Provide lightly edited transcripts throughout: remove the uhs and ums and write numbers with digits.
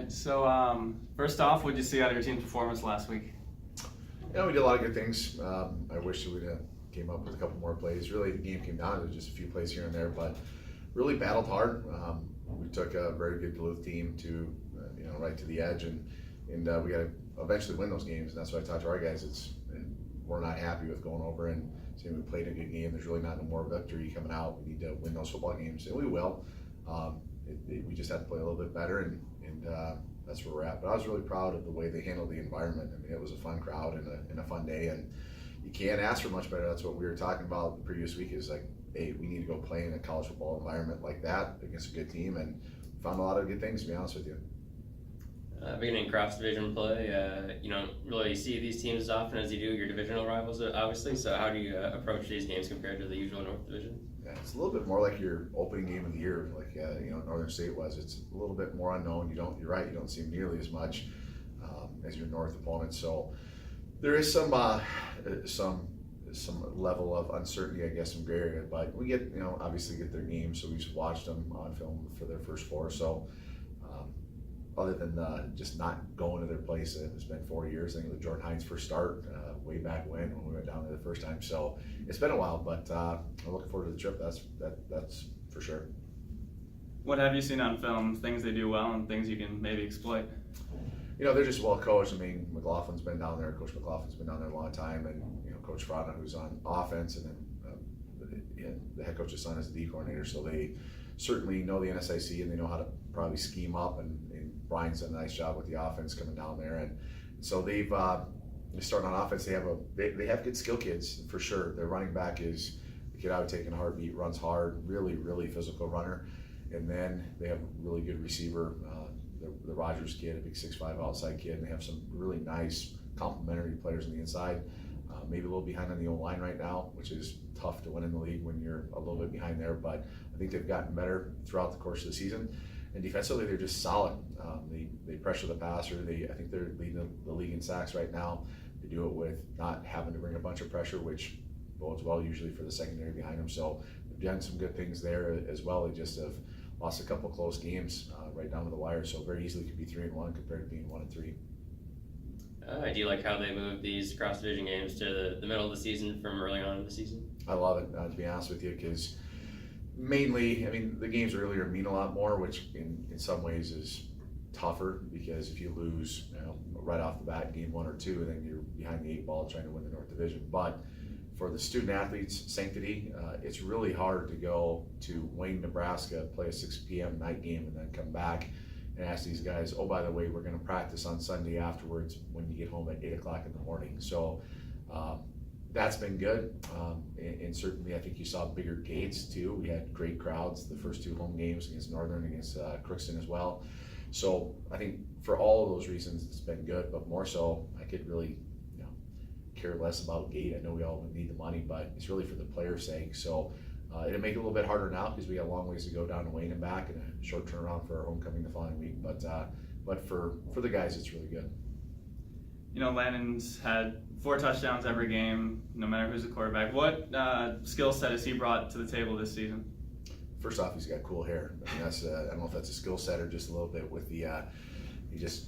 right, so first off, what did you see out of your team's performance last week? Yeah, we did a lot of good things. I wish that we'd came up with a couple more plays. Really, the game came down to just a few plays here and there, but really battled hard. We took a very good Duluth team to, right to the edge, and we got to eventually win those games. And that's what I talked to our guys. We're not happy with going over and saying we played a good game. There's really not no more victory coming out. We need to win those football games, and we will. We just have to play a little bit better, and that's where we're at. But I was really proud of the way they handled the environment. I mean, it was a fun crowd and a fun day, and you can't ask for much better. That's what we were talking about the previous week is like, hey, we need to go play in a college football environment like that against a good team, and found a lot of good things, to be honest with you. Beginning cross division play, you don't really see these teams as often as you do your divisional rivals, obviously. So how do you approach these games compared to the usual North Division? Yeah, it's a little bit more like your opening game of the year, like Northern State was. It's a little bit more unknown. You're right. You don't see them nearly as much as your North opponents. So there is some level of uncertainty, I guess, from gray area. But we get obviously get their games, so we just watched them on film for their first four. So. Other than just not going to their place, it's been 4 years. I think the Jordan Hines first start way back when we went down there the first time. So it's been a while, but I'm looking forward to the trip. That's for sure. What have you seen on film? Things they do well and things you can maybe exploit? They're just well coached. I mean, McLaughlin's been down there. Coach McLaughlin's been down there a long time, and Coach Frana, who's on offense, and then the head coach's son is the D coordinator. So they certainly know the NSIC, and they know how to probably scheme up, and Brian's done a nice job with the offense coming down there, and so they've starting on offense. They have good skill kids for sure. Their running back is the kid I would take in a heartbeat. Runs hard, really physical runner, and then they have a really good receiver, the Rogers kid, a big 6'5" outside kid, and they have some really nice complementary players on the inside. Maybe a little behind on the O-line right now, which is tough to win in the league when you're a little bit behind there, but I think they've gotten better throughout the course of the season. And defensively, they're just solid. They pressure the passer. I think they're leading the league in sacks right now. They do it with not having to bring a bunch of pressure, which bodes well usually for the secondary behind them. So they've done some good things there as well. They just have lost a couple close games right down to the wire. So very easily could be 3-1 compared to being 1-3. Do you like how they moved these cross division games to the middle of the season from early on in the season? I love it, to be honest with you, because mainly, I mean, the games earlier mean a lot more, which in some ways is tougher, because if you lose right off the bat, game 1 or 2, then you're behind the 8 ball trying to win the North Division. But for the student athletes' sanctity, it's really hard to go to Wayne, Nebraska, play a 6 p.m. night game, and then come back and ask these guys, oh, by the way, we're going to practice on Sunday afterwards when you get home at 8 o'clock in the morning. So that's been good. And certainly I think you saw bigger gates too. We had great crowds the first 2 home games against Northern, against Crookston as well. So I think for all of those reasons, it's been good, but more so I could really care less about gate. I know we all need the money, but it's really for the players' sake. So it'll make it a little bit harder now because we got a long ways to go down to Wayne and back, and a short turnaround for our homecoming the following week. But for the guys, it's really good. Landon's had 4 touchdowns every game, no matter who's the quarterback. What skill set has he brought to the table this season? First off, he's got cool hair. I mean, that's I don't know if that's a skill set or just a little bit with the he just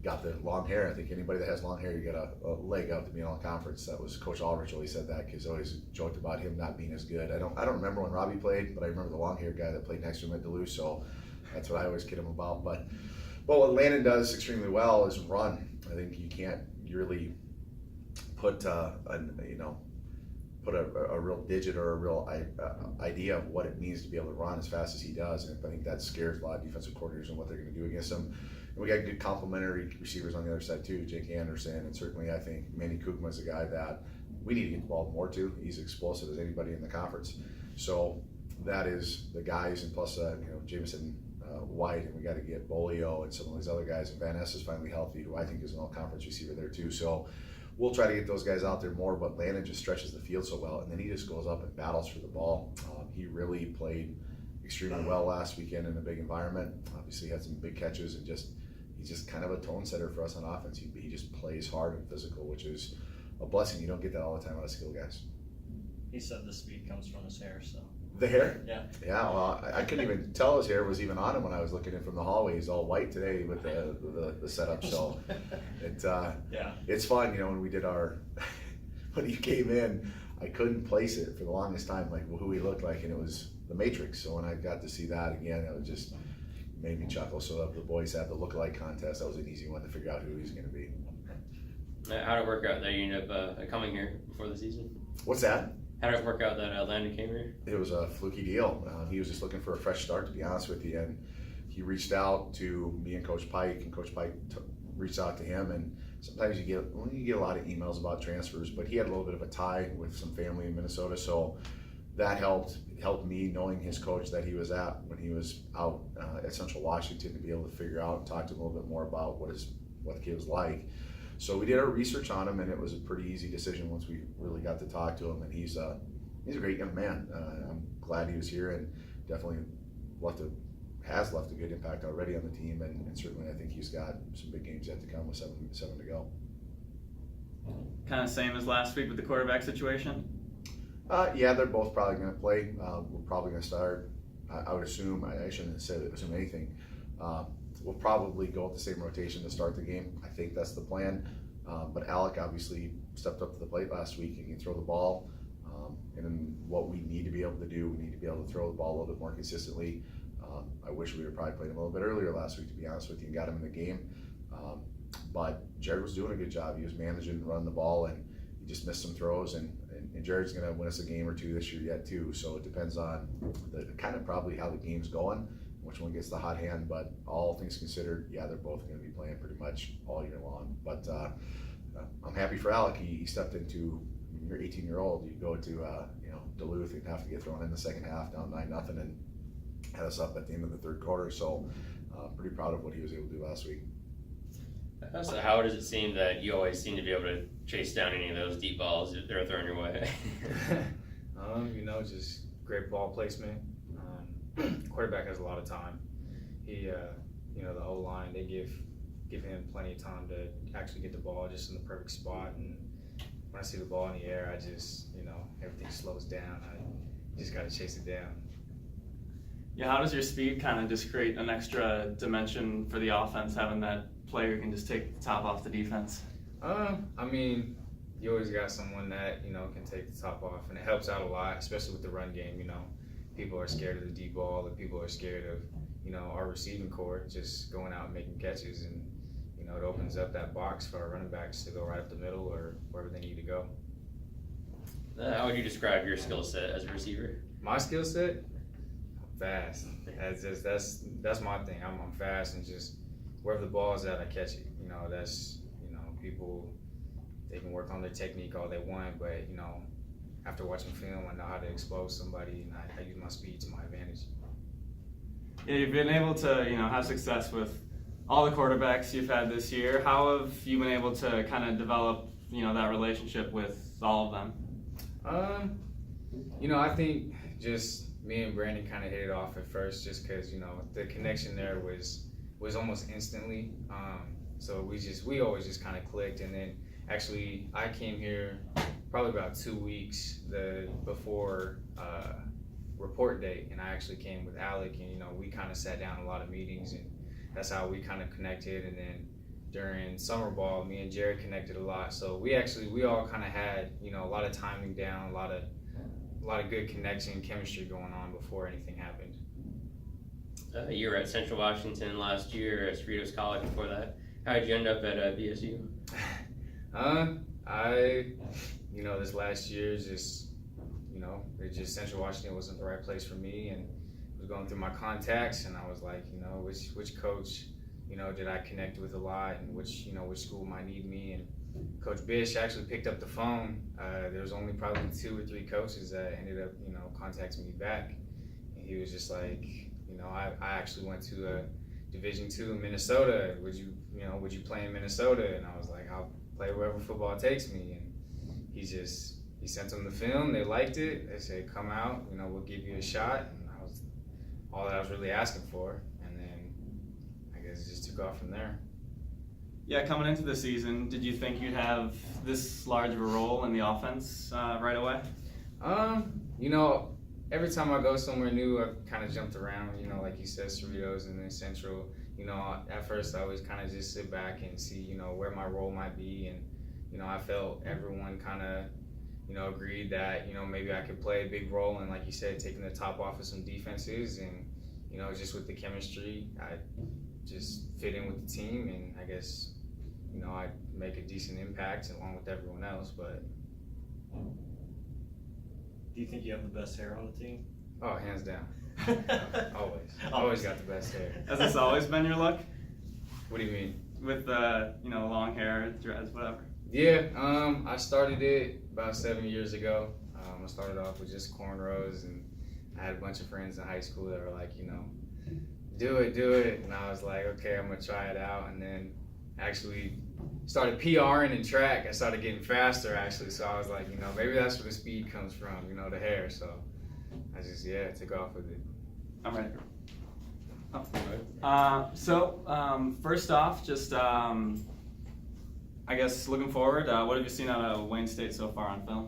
got the long hair. I think anybody that has long hair, you got a leg up to being on conference. That was Coach Aldrich always said that, because always joked about him not being as good. I don't remember when Robbie played, but I remember the long hair guy that played next to him at Duluth. So that's what I always kid him about. But what Landon does extremely well is run. I think you can't really put a real digit or a real idea of what it means to be able to run as fast as he does. And I think that scares a lot of defensive coordinators and what they're going to do against him. And we got good complementary receivers on the other side too, Jake Anderson, and certainly I think Manny Kugma is a guy that we need to get the ball more to. He's explosive as anybody in the conference. So that is the guys, and plus Jameson White, and we got to get Bolio and some of these other guys. And Van Ness is finally healthy, who I think is an all-conference receiver there too. So we'll try to get those guys out there more, but Landon just stretches the field so well, and then he just goes up and battles for the ball. He really played extremely well last weekend in a big environment. Obviously had some big catches, and he's just kind of a tone setter for us on offense. He just plays hard and physical, which is a blessing. You don't get that all the time out of skill guys. He said the speed comes from his hair, so The hair? Yeah. Yeah, well, I couldn't even tell his hair was even on him when I was looking in from the hallway. He's all white today with the setup, so it's fun, when we did when he came in, I couldn't place it for the longest time, like who he looked like, and it was the Matrix. So when I got to see that again, it was just made me chuckle. So the boys had the look-alike contest. That was an easy one to figure out who he's going to be. How did it work out that you ended up coming here before the season? What's that? How did it work out that Landon came here? It was a fluky deal. He was just looking for a fresh start, to be honest with you, and he reached out to me and Coach Pike, and Coach Pike reached out to him. And sometimes you get a lot of emails about transfers, but he had a little bit of a tie with some family in Minnesota, so that helped me knowing his coach that he was at when he was out at Central Washington, to be able to figure out and talk to him a little bit more about what the kid was like. So we did our research on him, and it was a pretty easy decision once we really got to talk to him. And he's a great young man. I'm glad he was here, and definitely has left a good impact already on the team. And certainly, I think he's got some big games yet to come with seven to go. Kind of same as last week with the quarterback situation. Yeah, they're both probably going to play. We're probably going to start. I would assume. I shouldn't have said assume anything. We'll probably go with the same rotation to start the game. I think that's the plan. But Alec obviously stepped up to the plate last week and can throw the ball. And then what we need to be able to do, we need to be able to throw the ball a little bit more consistently. I wish we would probably played him a little bit earlier last week, to be honest with you, and got him in the game. But Jared was doing a good job. He was managing and running the ball, and he just missed some throws. And Jared's going to win us a game or two this year yet too. So it depends on kind of probably how the game's going, which one gets the hot hand. But all things considered, yeah, they're both going to be playing pretty much all year long. But I'm happy for Alec. He stepped into, when you're 18-year-old, you go to Duluth and have to get thrown in the second half down 9-0 and had us up at the end of the third quarter. So pretty proud of what he was able to do last week. So how does it seem that you always seem to be able to chase down any of those deep balls that they're throwing your way? Just great ball placement. Quarterback has a lot of time. He, the O-line, they give him plenty of time to actually get the ball just in the perfect spot. And when I see the ball in the air, I just, everything slows down. I just got to chase it down. Yeah, how does your speed kind of just create an extra dimension for the offense, having that player who can just take the top off the defense? You always got someone that, can take the top off, and it helps out a lot, especially with the run game. People are scared of the deep ball, and people are scared of, our receiving core just going out and making catches, and, it opens up that box for our running backs to go right up the middle or wherever they need to go. How would you describe your skill set as a receiver? My skill set? Fast. That's my thing. I'm fast, and just wherever the ball is at, I catch it. People, they can work on their technique all they want, but after watching film, I know how to expose somebody, and I use my speed to my advantage. Yeah, you've been able to have success with all the quarterbacks you've had this year. How have you been able to kind of develop that relationship with all of them? I think just me and Brandon kind of hit it off at first, just because the connection there was almost instantly. So we always just kind of clicked, and then actually I came here probably about 2 weeks before report date, and I actually came with Alec, and we kind of sat down a lot of meetings, and that's how we kind of connected. And then during summer ball, me and Jared connected a lot. So we all kind of had a lot of timing down, a lot of good connection, chemistry going on before anything happened. You were at Central Washington last year, at Cerritos College before that. How did you end up at BSU? This last year just, Central Washington wasn't the right place for me, and I was going through my contacts, and I was like, which coach, did I connect with a lot, and which school might need me. And Coach Bish actually picked up the phone. There was only probably 2 or 3 coaches that ended up, contacting me back, and he was just like, I actually went to a Division II in Minnesota. Would you play in Minnesota? And I was like, I'll play wherever football takes me. And he sent them the film. They liked it. They said, come out. We'll give you a shot. And that was all that I was really asking for. And then I guess it just took off from there. Yeah, coming into the season, did you think you'd have this large of a role in the offense right away? every time I go somewhere new, I've kind of jumped around, you know, like you said, Cerritos and then Central. You know, at first I always kind of just sit back and see, you know, where my role might be. And, you know, I felt everyone kind of, you know, agreed that, you know, maybe I could play a big role in, like you said, taking the top off of some defenses. And, you know, just with the chemistry, I just fit in with the team. And I guess, you know, I make a decent impact along with everyone else. But Do you think you have the best hair on the team? oh, hands down. Always got the best hair. Has this always been your look? What do you mean? With you know, long hair, dreads, whatever. Yeah, I started it about 7 years ago. I started off with just cornrows, and I had a bunch of friends in high school that were like, you know, do it, and I was like, okay, I'm gonna try it out, and then actually started PRing in track. I started getting faster actually, so I was like, you know, maybe that's where the speed comes from, you know, the hair. So I just took off with it. I'm ready. First off, just I guess looking forward, what have you seen out of Wayne State so far on film?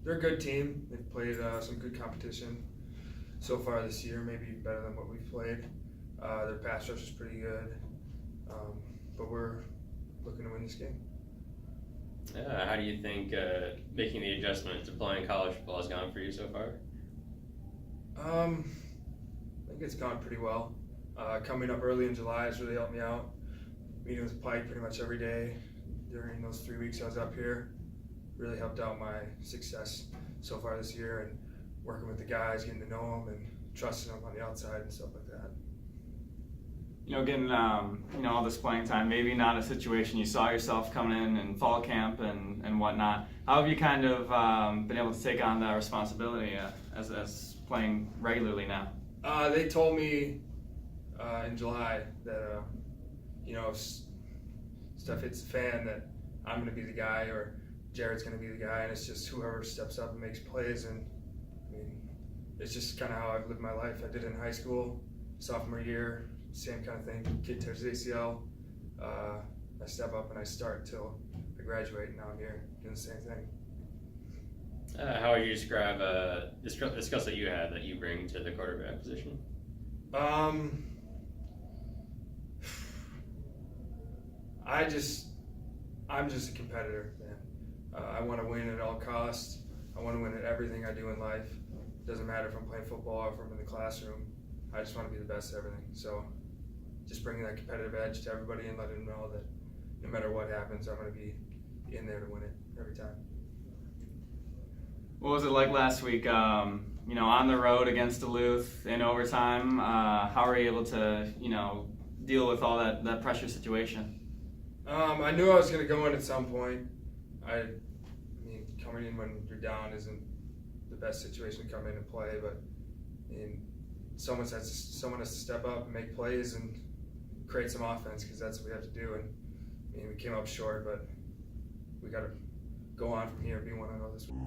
They're a good team. They've played some good competition so far this year, maybe better than what we've played. Their pass rush is pretty good, but we're looking to win this game. How do you think making the adjustment to playing college football has gone for you so far? I think it's gone pretty well. Coming up early in July has really helped me out. Meeting with Pike pretty much every day during those 3 weeks I was up here really helped out my success so far this year, and working with the guys, getting to know them and trusting them on the outside and stuff like that. You know, getting you know, all this playing time, maybe not a situation you saw yourself coming in fall camp and whatnot. How have you kind of been able to take on that responsibility as playing regularly now? They told me in July that you know, if stuff hits the fan, that I'm going to be the guy or Jared's going to be the guy, and it's just whoever steps up and makes plays. And I mean, it's just kind of how I've lived my life. I did it in high school, sophomore year, same kind of thing. Kid tears his ACL, I step up and I start till I graduate, and now I'm here doing the same thing. How would you describe the skill set you have that you bring to the quarterback position? I'm just a competitor, man. I want to win at all costs. I want to win at everything I do in life. It doesn't matter if I'm playing football or if I'm in the classroom. I just want to be the best at everything. So just bringing that competitive edge to everybody and letting them know that no matter what happens, I'm going to be in there to win it every time. What was it like last week, you know, on the road against Duluth in overtime? How were you able to, you know, deal with all that pressure situation? I knew I was going to go in at some point. I mean, coming in when you're down isn't the best situation to come in and play, but I mean, someone has to step up and make plays and create some offense, because that's what we have to do. And I mean, we came up short, but we got to go on from here and be 1-0 this week.